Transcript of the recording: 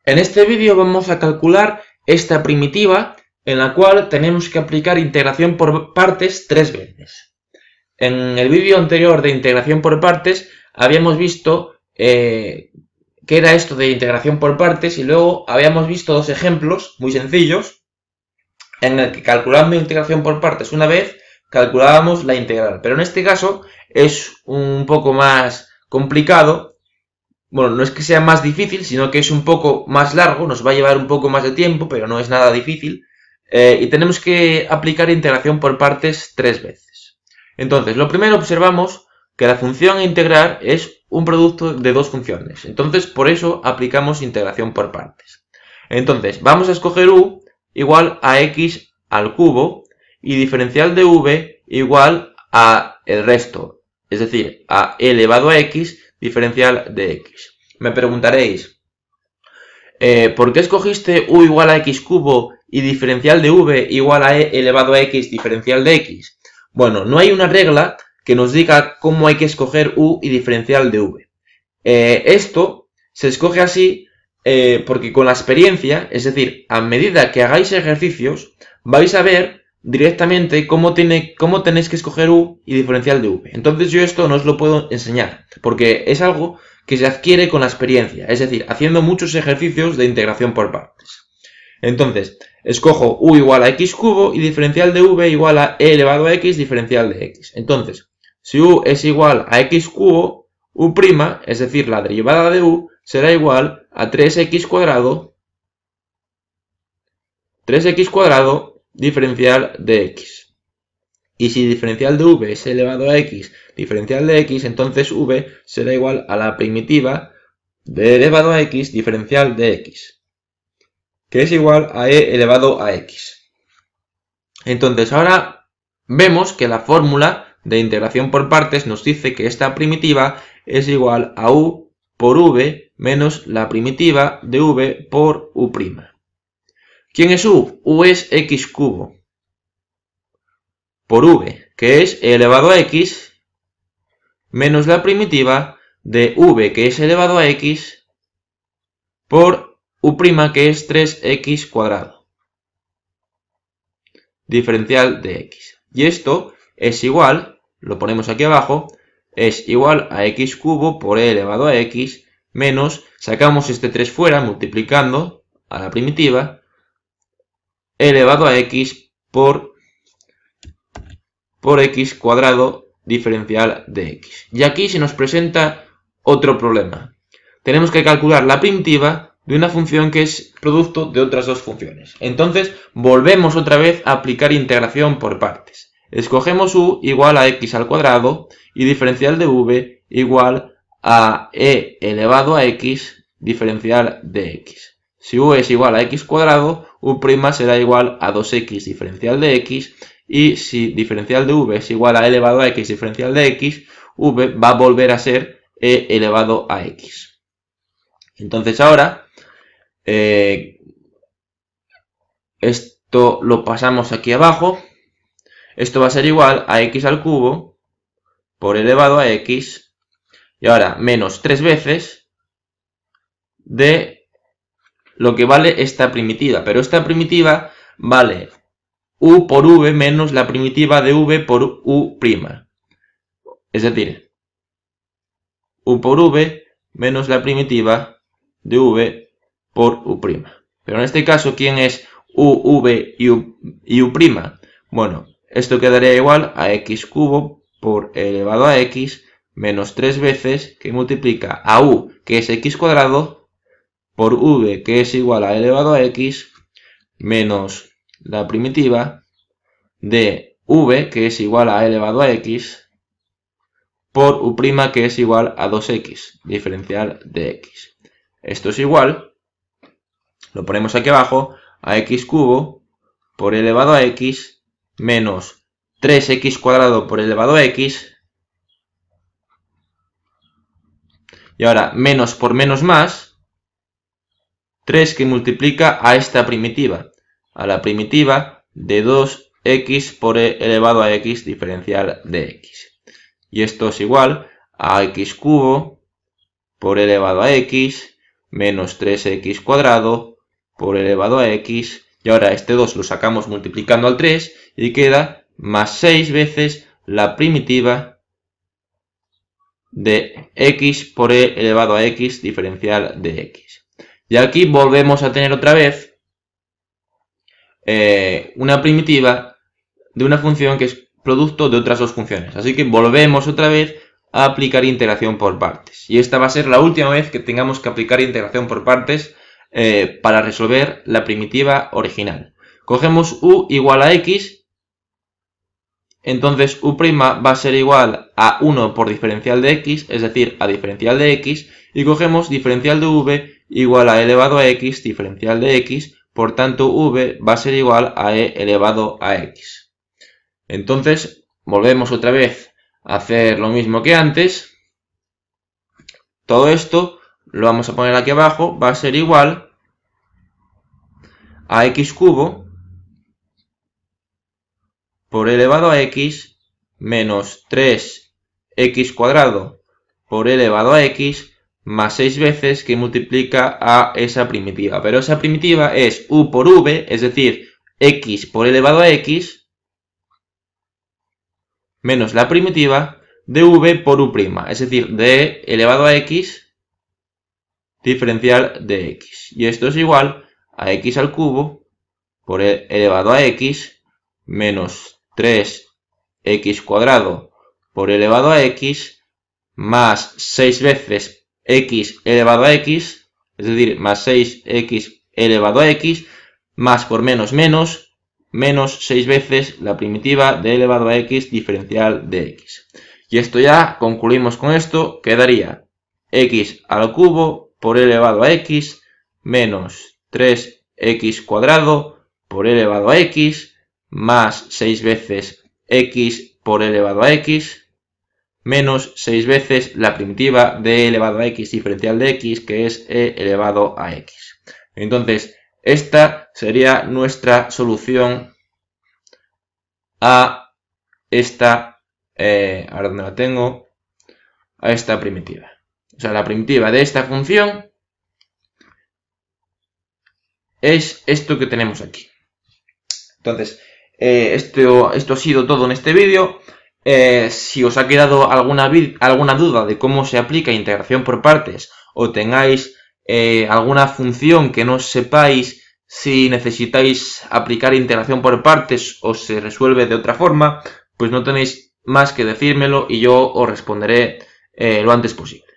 En este vídeo vamos a calcular esta primitiva en la cual tenemos que aplicar integración por partes 3 veces. En el vídeo anterior de integración por partes habíamos visto qué era esto de integración por partes y luego habíamos visto dos ejemplos muy sencillos en el que calculando integración por partes una vez calculábamos la integral, pero en este caso es un poco más complicado. Bueno, no es que sea más difícil, sino que es un poco más largo, nos va a llevar un poco más de tiempo, pero no es nada difícil. Y tenemos que aplicar integración por partes 3 veces. Entonces, lo primero observamos que la función a integrar es un producto de dos funciones. Entonces, por eso aplicamos integración por partes. Entonces, vamos a escoger u igual a x al cubo y diferencial de v igual a el resto, es decir, a e elevado a x diferencial de x. Me preguntaréis, ¿por qué escogiste u igual a x cubo y diferencial de v igual a e elevado a x diferencial de x? Bueno, no hay una regla que nos diga cómo hay que escoger u y diferencial de v. Esto se escoge así porque con la experiencia, es decir, a medida que hagáis ejercicios, vais a ver directamente cómo tenéis que escoger u y diferencial de v. Entonces yo esto no os lo puedo enseñar, porque es algo que se adquiere con la experiencia, es decir, haciendo muchos ejercicios de integración por partes. Entonces, escojo u igual a x cubo y diferencial de v igual a e elevado a x diferencial de x. Entonces, si u es igual a x cubo, u', es decir, la derivada de u, será igual a 3x cuadrado diferencial de x. Y si diferencial de v es elevado a x diferencial de x, entonces v será igual a la primitiva de elevado a x diferencial de x, que es igual a e elevado a x. Entonces ahora vemos que la fórmula de integración por partes nos dice que esta primitiva es igual a u por v menos la primitiva de v por u'. ¿Quién es u? U es x cubo por v, que es e elevado a x, menos la primitiva de v, que es elevado a x, por u', que es 3x cuadrado, diferencial de x. Y esto es igual, lo ponemos aquí abajo, es igual a x cubo por e elevado a x, menos, sacamos este 3 fuera, multiplicando a la primitiva, e elevado a x por x cuadrado diferencial de x. Y aquí se nos presenta otro problema. Tenemos que calcular la primitiva de una función que es producto de otras dos funciones. Entonces, volvemos otra vez a aplicar integración por partes. Escogemos u igual a x al cuadrado y diferencial de v igual a e elevado a x diferencial de x. Si u es igual a x cuadrado, u' será igual a 2x diferencial de x, y si diferencial de v es igual a elevado a x diferencial de x, v va a volver a ser e elevado a x. Entonces ahora, esto lo pasamos aquí abajo, esto va a ser igual a x al cubo por elevado a x, y ahora menos 3 veces de lo que vale esta primitiva, pero esta primitiva vale u por v menos la primitiva de v por u'. Es decir, u por v menos la primitiva de v por u'. Pero en este caso, ¿quién es u, v y u'? Bueno, esto quedaría igual a x cubo por elevado a x menos 3 veces que multiplica a u, que es x cuadrado, por v, que es igual a elevado a x, menos la primitiva de v, que es igual a elevado a x, por u', que es igual a 2x, diferencial de x. Esto es igual, lo ponemos aquí abajo, a x cubo por elevado a x, menos 3x cuadrado por elevado a x, y ahora menos por menos más, 3 que multiplica a esta primitiva, a la primitiva de 2x por e elevado a x diferencial de x. Y esto es igual a x cubo por elevado a x menos 3x cuadrado por elevado a x. Y ahora este 2 lo sacamos multiplicando al 3 y queda más 6 veces la primitiva de x por e elevado a x diferencial de x. Y aquí volvemos a tener otra vez una primitiva de una función que es producto de otras dos funciones. Así que volvemos otra vez a aplicar integración por partes. Y esta va a ser la última vez que tengamos que aplicar integración por partes para resolver la primitiva original. Cogemos u igual a x, entonces u' va a ser igual a 1 por diferencial de x, es decir, a diferencial de x, y cogemos diferencial de v igual a elevado a x diferencial de x, por tanto v va a ser igual a e elevado a x. Entonces volvemos otra vez a hacer lo mismo que antes. Todo esto lo vamos a poner aquí abajo, va a ser igual a x cubo por elevado a x menos 3x cuadrado por elevado a x más 6 veces que multiplica a esa primitiva. Pero esa primitiva es u por v, es decir, x por elevado a x menos la primitiva de v por u', es decir, de elevado a x diferencial de x. Y esto es igual a x al cubo por elevado a x menos 3x cuadrado por elevado a x más 6 veces x elevado a x, es decir, más 6x elevado a x, más por menos menos, menos 6 veces la primitiva de elevado a x diferencial de x. Y esto ya concluimos con esto, quedaría x al cubo por elevado a x menos 3x cuadrado por elevado a x más 6 veces x por elevado a x menos 6 veces la primitiva de elevado a x diferencial de x, que es e elevado a x. Entonces, esta sería nuestra solución a esta, ahora donde la tengo, a esta primitiva. O sea, la primitiva de esta función es esto que tenemos aquí. Entonces, esto ha sido todo en este vídeo. Si os ha quedado alguna duda de cómo se aplica integración por partes o tengáis alguna función que no sepáis si necesitáis aplicar integración por partes o se resuelve de otra forma, pues no tenéis más que decírmelo y yo os responderé lo antes posible.